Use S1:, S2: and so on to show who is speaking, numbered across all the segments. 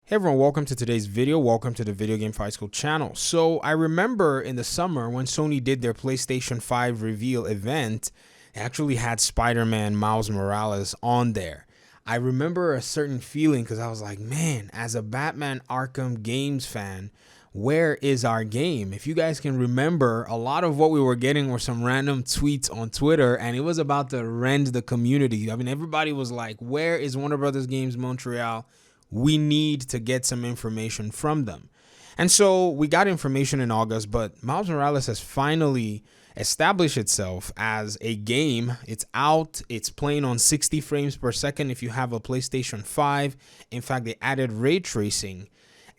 S1: Hey everyone, welcome to today's video. Welcome to the Video Game Fight School channel. So I remember in the summer when Sony did their PlayStation 5 reveal event, they actually had Spider-Man Miles Morales on there. I remember a certain feeling because I was like, man, as a Batman Arkham games fan, where is our game? If you guys can remember, a lot of what we were getting were some random tweets on Twitter, and it was about to rend the community. I mean, everybody was like, where is Warner Brothers Games Montreal? We need to get some information from them. And so we got information in August, but Miles Morales has finally established itself as a game. It's out. It's playing on 60 frames per second if you have a PlayStation 5. In fact, they added ray tracing.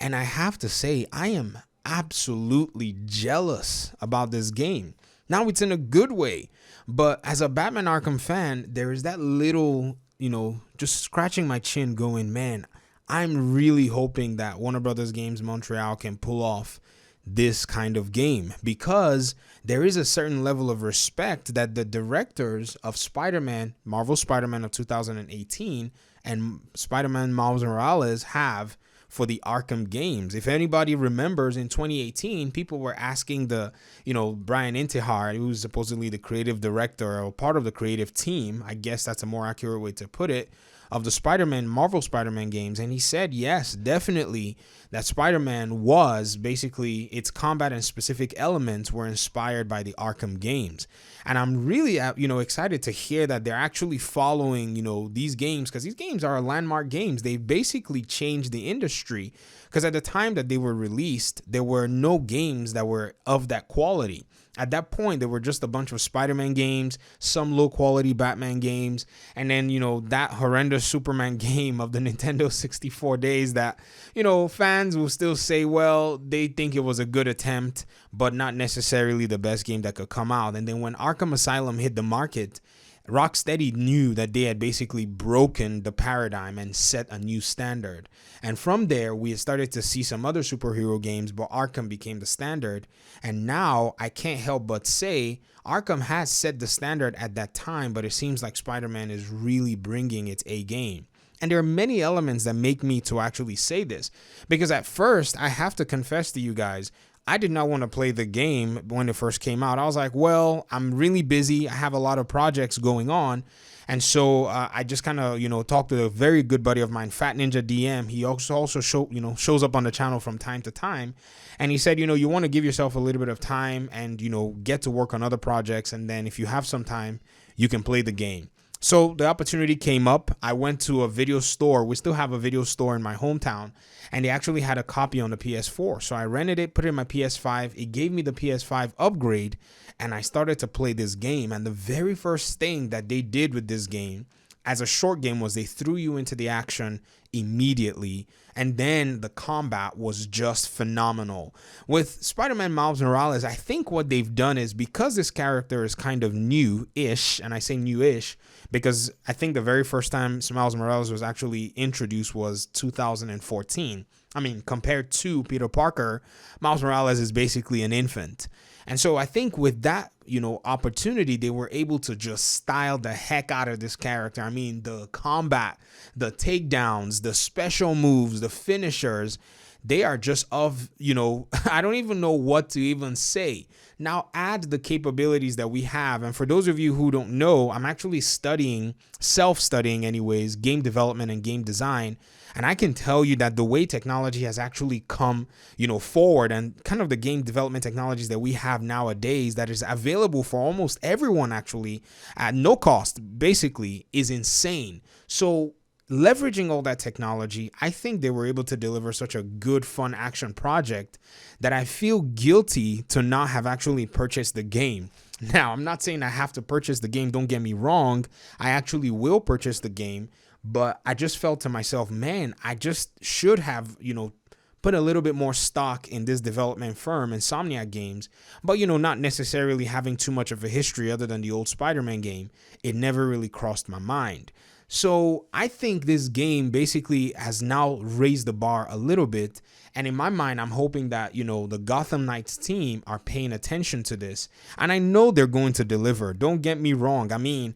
S1: And I have to say, I am absolutely jealous about this game. Now, it's in a good way, but as a Batman Arkham fan, there is that little, just scratching my chin going, man, I'm really hoping that Warner Brothers Games Montreal can pull off this kind of game, because there is a certain level of respect that the directors of Spider-Man, Marvel Spider-Man of 2018, and Spider-Man Miles Morales have for the Arkham games. If anybody remembers, in 2018, people were asking Brian Intihar, who's supposedly the creative director or part of the creative team, I guess that's a more accurate way to put it, of the Marvel Spider-Man games, and he said yes, definitely, that Spider-Man was basically, its combat and specific elements were inspired by the Arkham games. And I'm really excited to hear that they're actually following these games, because these games are landmark games. They basically changed the industry, because at the time that they were released, there were no games that were of that quality. At that point, there were just a bunch of Spider-Man games, some low-quality Batman games, and then, that horrendous Superman game of the Nintendo 64 days that, fans will still say, well, they think it was a good attempt, but not necessarily the best game that could come out. And then when Arkham Asylum hit the market, Rocksteady knew that they had basically broken the paradigm and set a new standard. And from there, we had started to see some other superhero games, but Arkham became the standard. And now I can't help but say Arkham has set the standard at that time, but it seems like Spider-Man is really bringing its A game. And there are many elements that make me to actually say this, because at first, I have to confess to you guys, I did not want to play the game when it first came out. I was like, well, I'm really busy. I have a lot of projects going on. And so I just kind of, talked to a very good buddy of mine, Fat Ninja DM. He also shows up on the channel from time to time. And he said, you want to give yourself a little bit of time and, get to work on other projects. And then if you have some time, you can play the game. So the opportunity came up. I went to a video store. We still have a video store in my hometown, and they actually had a copy on the PS4. So I rented it, put it in my PS5. It gave me the PS5 upgrade, and I started to play this game. And the very first thing that they did with this game as a short game was they threw you into the action immediately, and then the combat was just phenomenal. With Spider-Man Miles Morales, I think what they've done is, because this character is kind of new-ish, and I say new-ish because I think the very first time Miles Morales was actually introduced was 2014. I mean, compared to Peter Parker, Miles Morales is basically an infant. And so I think with that, opportunity, they were able to just style the heck out of this character. I mean, the combat, the takedowns, the special moves, the finishers, they are just I don't even know what to even say. Now add the capabilities that we have. And for those of you who don't know, I'm actually self-studying anyways, game development and game design. And I can tell you that the way technology has actually come, forward, and kind of the game development technologies that we have nowadays that is available for almost everyone actually at no cost, basically, is insane. So leveraging all that technology, I think they were able to deliver such a good, fun action project that I feel guilty to not have actually purchased the game. Now, I'm not saying I have to purchase the game. Don't get me wrong. I actually will purchase the game. But I just felt to myself, man, I just should have, put a little bit more stock in this development firm, Insomniac Games. But, not necessarily having too much of a history other than the old Spider-Man game. It never really crossed my mind. So I think this game basically has now raised the bar a little bit. And in my mind, I'm hoping that, the Gotham Knights team are paying attention to this. And I know they're going to deliver. Don't get me wrong. I mean,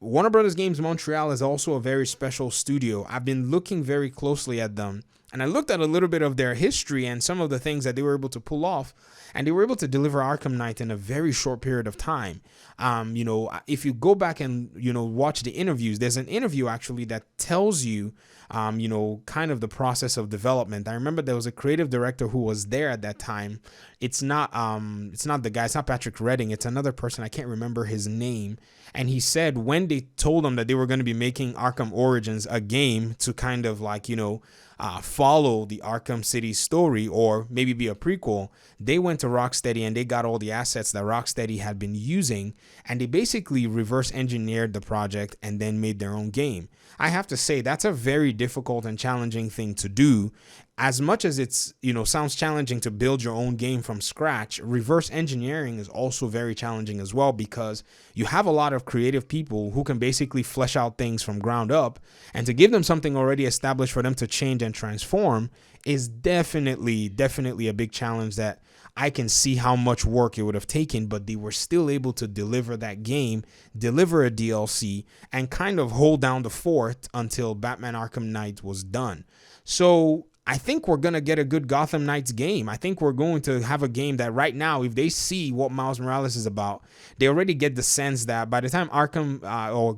S1: Warner Brothers Games Montreal is also a very special studio. I've been looking very closely at them And I looked at a little bit of their history and some of the things that they were able to pull off, and they were able to deliver Arkham Knight in a very short period of time. If you go back and, watch the interviews, there's an interview actually that tells you, kind of the process of development. I remember there was a creative director who was there at that time. It's not the guy, it's not Patrick Redding, it's another person, I can't remember his name. And he said when they told him that they were going to be making Arkham Origins a game to kind of follow the Arkham City story, or maybe be a prequel, they went to Rocksteady and they got all the assets that Rocksteady had been using, and they basically reverse engineered the project and then made their own game. I have to say that's a very difficult and challenging thing to do. As much as it's, sounds challenging to build your own game from scratch, reverse engineering is also very challenging as well, because you have a lot of creative people who can basically flesh out things from ground up, and to give them something already established for them to change and transform is definitely a big challenge that I can see how much work it would have taken, but they were still able to deliver that game, deliver a DLC, and kind of hold down the fort until Batman Arkham Knight was done. So I think we're going to get a good Gotham Knights game. I think we're going to have a game that right now, if they see what Miles Morales is about, they already get the sense that by the time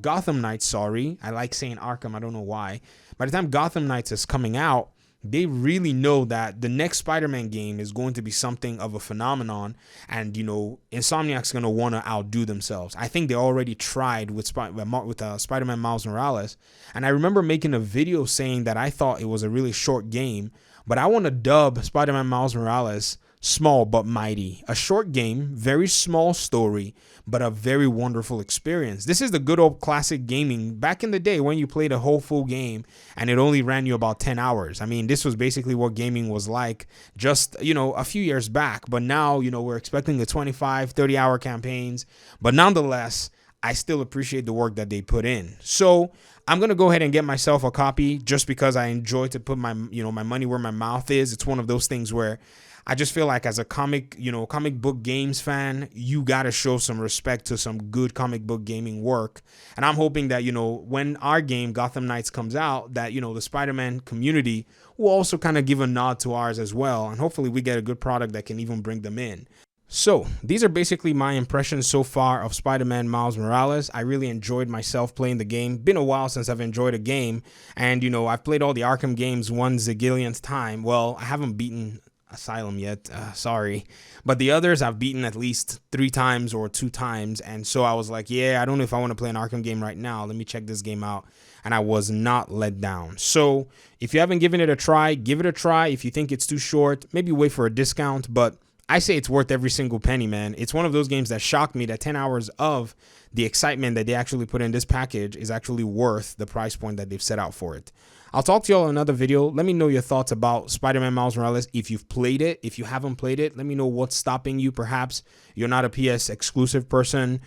S1: Gotham Knights, I like saying Arkham, I don't know why. By the time Gotham Knights is coming out, they really know that the next Spider-Man game is going to be something of a phenomenon, and Insomniac's going to want to outdo themselves. I think they already tried with Spider-Man Miles Morales, and I remember making a video saying that I thought it was a really short game, but I want to dub Spider-Man Miles Morales small but mighty. A short game, very small story, but a very wonderful experience. This is the good old classic gaming back in the day when you played a whole full game and it only ran you about 10 hours. I mean, this was basically what gaming was like just, a few years back. But now, we're expecting the 25, 30-hour campaigns. But nonetheless, I still appreciate the work that they put in. So I'm going to go ahead and get myself a copy just because I enjoy to put my money where my mouth is. It's one of those things where I just feel like as a comic book games fan, you got to show some respect to some good comic book gaming work. And I'm hoping that, when our game Gotham Knights comes out, that, the Spider-Man community will also kind of give a nod to ours as well. And hopefully we get a good product that can even bring them in. So these are basically my impressions so far of Spider-Man Miles Morales. I really enjoyed myself playing the game. Been a while since I've enjoyed a game. And, I've played all the Arkham games one zillionth time. Well, I haven't beaten Asylum yet, sorry, but the others I've beaten at least 3 times or 2 times, and so I was like, yeah, I don't know if I want to play an Arkham game right now. Let me check this game out, and I was not let down. So if you haven't given it a try, give it a try. If you think it's too short, maybe wait for a discount, but I say it's worth every single penny, man. It's one of those games that shocked me that 10 hours of the excitement that they actually put in this package is actually worth the price point that they've set out for it. I'll talk to you all in another video. Let me know your thoughts about Spider-Man Miles Morales. If you've played it, if you haven't played it, let me know what's stopping you. Perhaps you're not a PS exclusive person.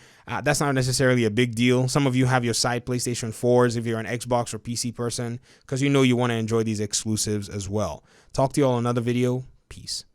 S1: That's not necessarily a big deal. Some of you have your side PlayStation 4s if you're an Xbox or PC person, because you want to enjoy these exclusives as well. Talk to you all in another video. Peace.